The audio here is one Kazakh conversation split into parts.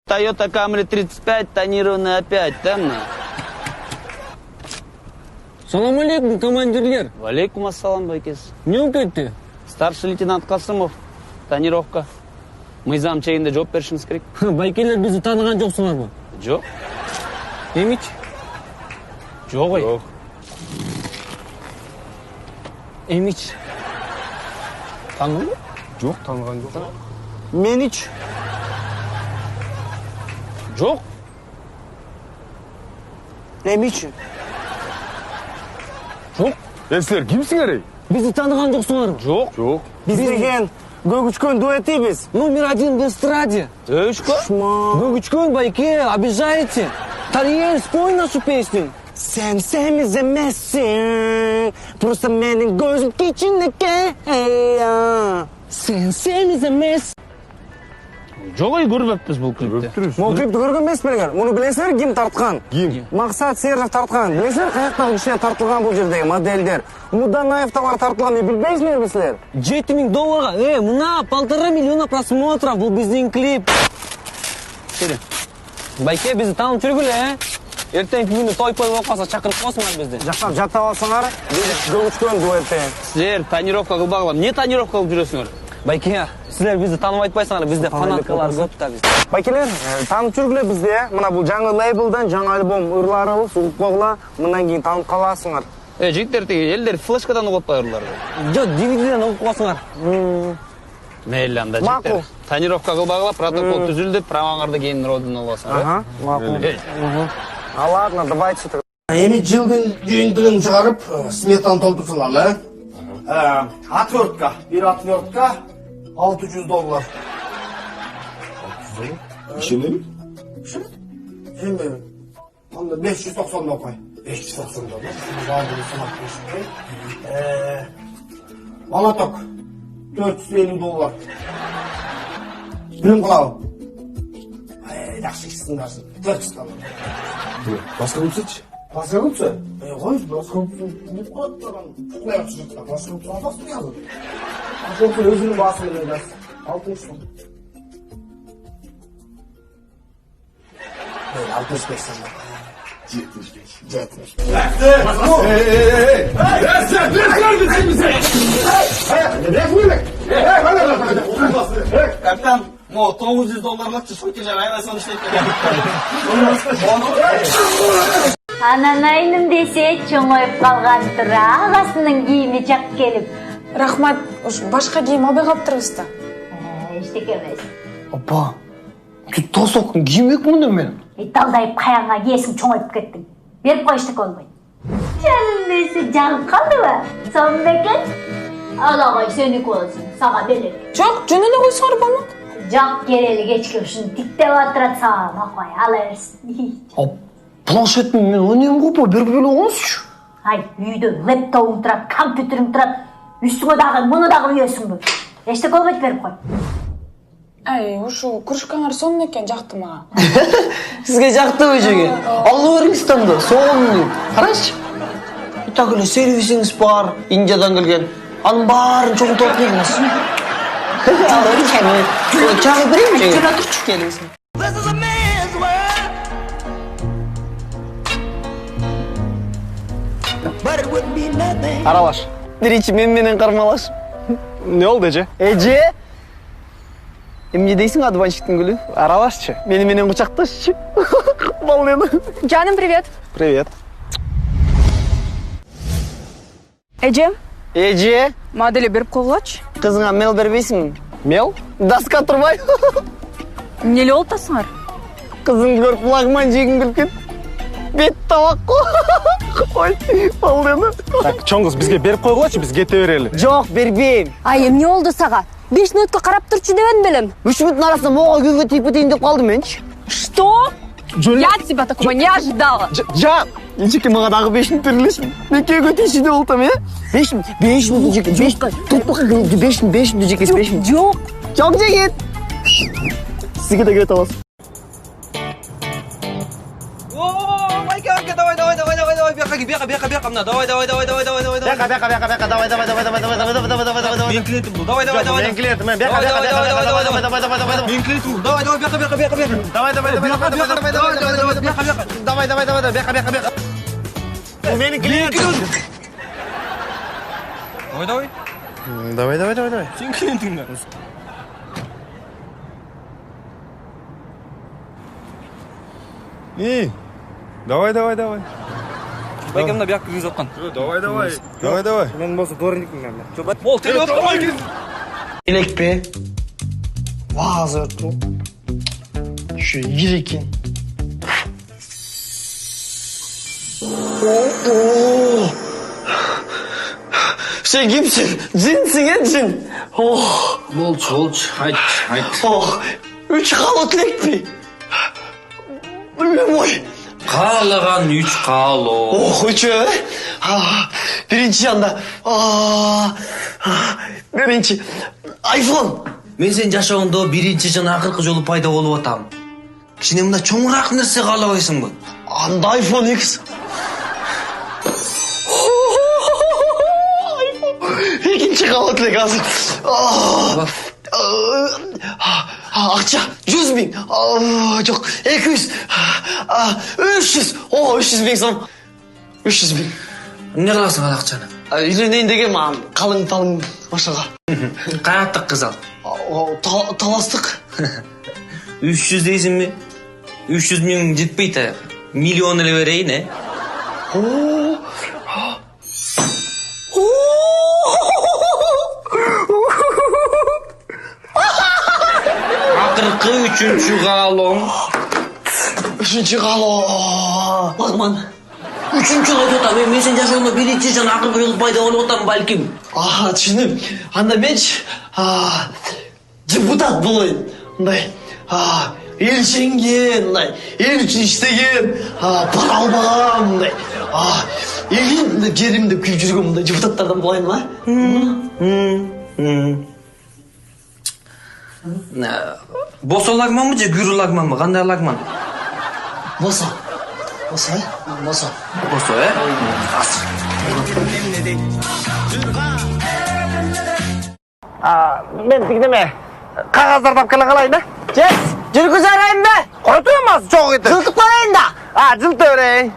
Toyota Camry 35, тонированный опять, да, мына? Салам алейкум, командирлер. Валейкум ассалам, байкес. Не болып кетті? Старший лейтенант Касымов, тонировка. Мыйзам чейинде жооп беришиңиз керек. Байкелер бізді таныған жоқсыңар ма? Жоқ. Емич? Жоқ ой. Жоқ. Емич? Таныған ба? Жоқ, таныған жоқ. Менич? Жоқ. Емич? Жоқ. Сілер кімсіңер ей? Бізді таныған жоқсыңар ма? Жоқ. Жоқ. Біз деген Гөгүчкөн дуэтибиз. Номер 1 в эстраде. Өшкө? Гөгүчкөн, байке, обижаете. Тариен, спой нашу песню. Sen semiz emezsin. Просто менің gözüm кичинеке. Sen semiz emezsin. Жоқ ой, көрбеппіз бұл клипте. Бұл клипті көрген емеспеңдер. Мұны білесіңдер кім тартқан? Кім? Мақсат Сержов тартқан. Білесіңдер қаяқтағы күшіне тартылған бұл жердегі модельдер. Муданаев товар тартылған, не білбейсіңдер бісілер? $7000. Мына 1,5 миллиона просмотров. Бұл біздің клип. Байке, бізді танып жүргілі, ертеңгі күні той болып қалса шақырып қосыңдар бізді. Жақтап жаттап алсаңар, біз Гөгүчкөн дуэті. Сіздер тонировка қылбағылар. Не тонировка қылып жүресіңдер? Байке, сіздер бізді танып айтпайсыңдар, бізде фанаткалар көп та бізде. Байкелер, танып жүргілі бізде. Мына бұл жаңа лейблдан жаңа альбом ұрларыбыз, ұлып қоғыла. Мұнан кейін танып қаласыңар. Жігіттер тегі, елдер флешкадан ұғытпай ұрларды. Жоқ, DVD-ден оқып қосыңар. Мейлі анда жігіттер. Тонировка қылбағылар, протокол түзілді, праваңарды кейін родын оласың. Ага, мақұл. А ладно, давайте. Эми жылдын жыйынтыгын чыгарып, сметаны толтурсуңар, отвертка, бир отвертка $600. İçinde Эми анда 590 окой. 590 доллар. Молоток $450. Білім қылау. Жақсы ішсіңдерсің. $400. Басқа көпсетші? Басқа көпсі? Қой, басқа көпсі. Не қойып тұрған? Құқылай өтші жатқан. Басқа көпсі алпасын язын. Басқа көпсі өзінің басын өдес. $600. 65 сандық. 75. Капитан, $900 шойке жар айрасан іштейді. Ананайным десе чоңойып қалған тұра ағасының киімі жақ келіп. Рахмат, уж башқа киім албай қалыптырбыз да. Ештеке емес. Апа, тосоқтың киім ек мұны мен? Талдайып қаяңа киесің чоңойып кеттің. Беріп қой ештеке olmaydı. Жаным десе жағып қалды ба? Соны бекен? Алағай сені қолысың, саға белер. Жоқ, жөніне қойсыңар болмақ. Жақ керелі кечке үшін тіктеп атырат саған ақай, ала берсін. Планшетім мен өнем қопа, беріп келе оңызшы. Ай, үйді лэптоуың тұрат, компьютерің тұрат, үстіңе дағы, мұны дағы үйесің бұл. Ештеке olmayды беріп қой. Ай, ушу күрішкаңар сонын екен жақты маға. Сізге жақты өжеге. Алла өріңістанды, соғын. Қарашы. Так өлі сервисіңіз бар, Индиядан келген. Аның барын çoğun тоқиыңыз. Алла өріңістанды. Чағы берейін жеге. Жүр атыршы келіңізін. Аралаш. Бірінші менен қармалаш. Ne oldu Ece? Эже? Эмне дейсің адванщиктің гүлі? Аралашчы. Менен құшақташчы. Баллені. Жаным, привет. Привет. Эже, Эже? модели беріп қоғылач. Қызыңа мел бербейсің? Mel? Даска тұрмай. Нелі олтасыңар? Қызың көріп лагман жегін білкен. Бет табақ қой. Ой, баллені. Так, чоңғыз бізге беріп қойғылачы, біз кете берелі. Жоқ, бербейм. Ай, эмне болду сага? 5 минутка карап турчу дебедим белем. 3 минуттың арасында моға күйге тиіп кетейін деп қалдым менші. Что? Я от тебя такого не ожидала. Жа, Ежеке маған дағы 5 минут берілесің. Мен күйге тейші деп олтам, е? 5 минут, Ежеке, 5 минут. Тұтпаға күйге 5 минут, Ежекесі 5 минут. Жоқ. Жоқ, жегет. Сізге де күйге табасың. Давай. Сен клиентіңді. Давай. Байке мына бияққа кіргізіп отқан. Давай. Мен болса дорникіммен. Ол теле отқан. Elekpe. Vazı örtü. Şu yirikin. Sen kimsin? Cinsin ya cin. Oh. Болчу. Hayt. Oh. 3 kalıt lekpi. Ой. Қалаған 3 қало. Oh üçü. Birinci yanda. Birinci. iPhone. Мен сен жашоуңда биринчи жана акыркы жолу пайда болуп атам. Кичине мындай чоңураак нерсе каалабайсыңбы? Anda iPhone X. İkinci kalıtlık hazır. Akça 100 bin. Çok 200. 300. 300 bin son. 300 bin. Эмне кыласың ал акчаны? Үйленейін деген маған қалың талың машаға. Каяттык кыз ал? Таластық. 300 дейсиңби? 300 миң жетпейт аяк. Миллион эле берейин, э? Акыркы 3-чү каалооң. 3-cü kalo. Lagman. 3-чү жолу атам. Мен сен жашоуңда биринчи жана акыркы жолу пайда болуп атам балким. Düşündüm. Anda ben депутат болайын. Мындай ел жеңген, мындай ел үшін істеген, пара албаған, мындай елге керім деп күйіп жүрген мындай депутаттардан болайын ма? Босо лагманбы же күрү лагманбы? Кандай лагман? Босо, э? Men tikdeme. Qog'ozlardan qila qalayda. Kes, жүргіз arayın be. Qo'yturmas, cho'q etib. Жылтып qo'yayın da. Жылтып bereyim.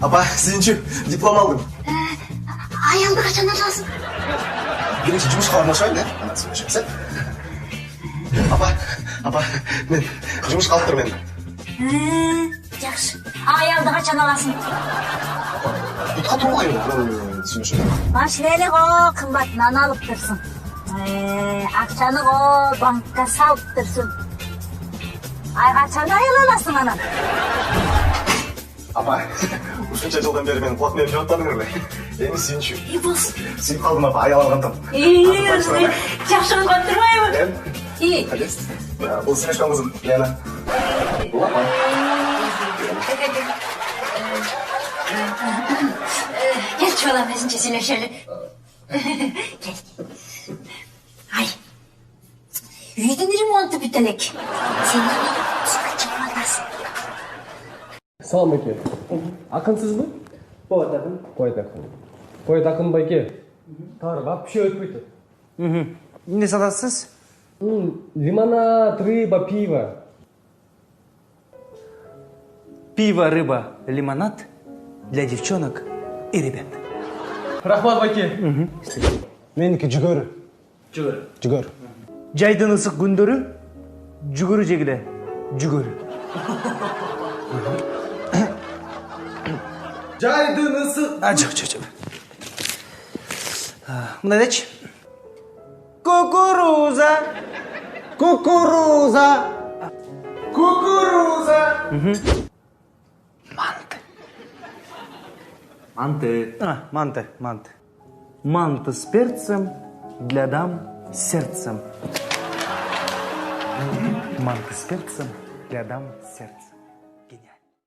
Apa, sizin diplom aldım. Ayağımda kaçan lazım. Birinci жұмысқа орналасайын, ана сөйлесеміз. Апа, мен жұмысқа алып тұрмын енді. Жақсы. Ayağımda kaçan alasın. Бұтқа тұрмайын, мен түсінішім. Машинені қо, қымбатынан алып тұрсын. Ақшаны қо, банкқа салып тұрсын. Ай қашан айыл аласың анан? Апа, ушунча жылдан бері мен платный жеп аттадың эле. Эми сүйүнчү. болсын. Сүйүп калдым апа, аялангантым. Жақсы болған тұрмаймын. Бұл сүйүнішкен қызым, Лена. Бұл апа. Gel çoğalan bezince sileşelim. Gel. Ay. Үйдің ремонты бітелек. Сен суға çıkmadasın. Салам байке. Ақынсыз ба? Poet akın. Поэт ақын. Поэт ақын байке. Тары вообще өтпейді. Ne satarsınız? Лимонад, рыба, пиво. Пиво, рыба, лимонад для девчонок и ребят. Рахмат байке. Менікі жүгөр. Жүгір. Жүгөр. Жайдын ысык күндөрү жүгөрү жегиле. Жүгөрү. Жайдын ысык. Жок. Мындай дечи. Кукуруза. Кукуруза. Кукуруза. Манты. Манты с перцем для дам с сердцем. Манты с перцем для дам с сердцем.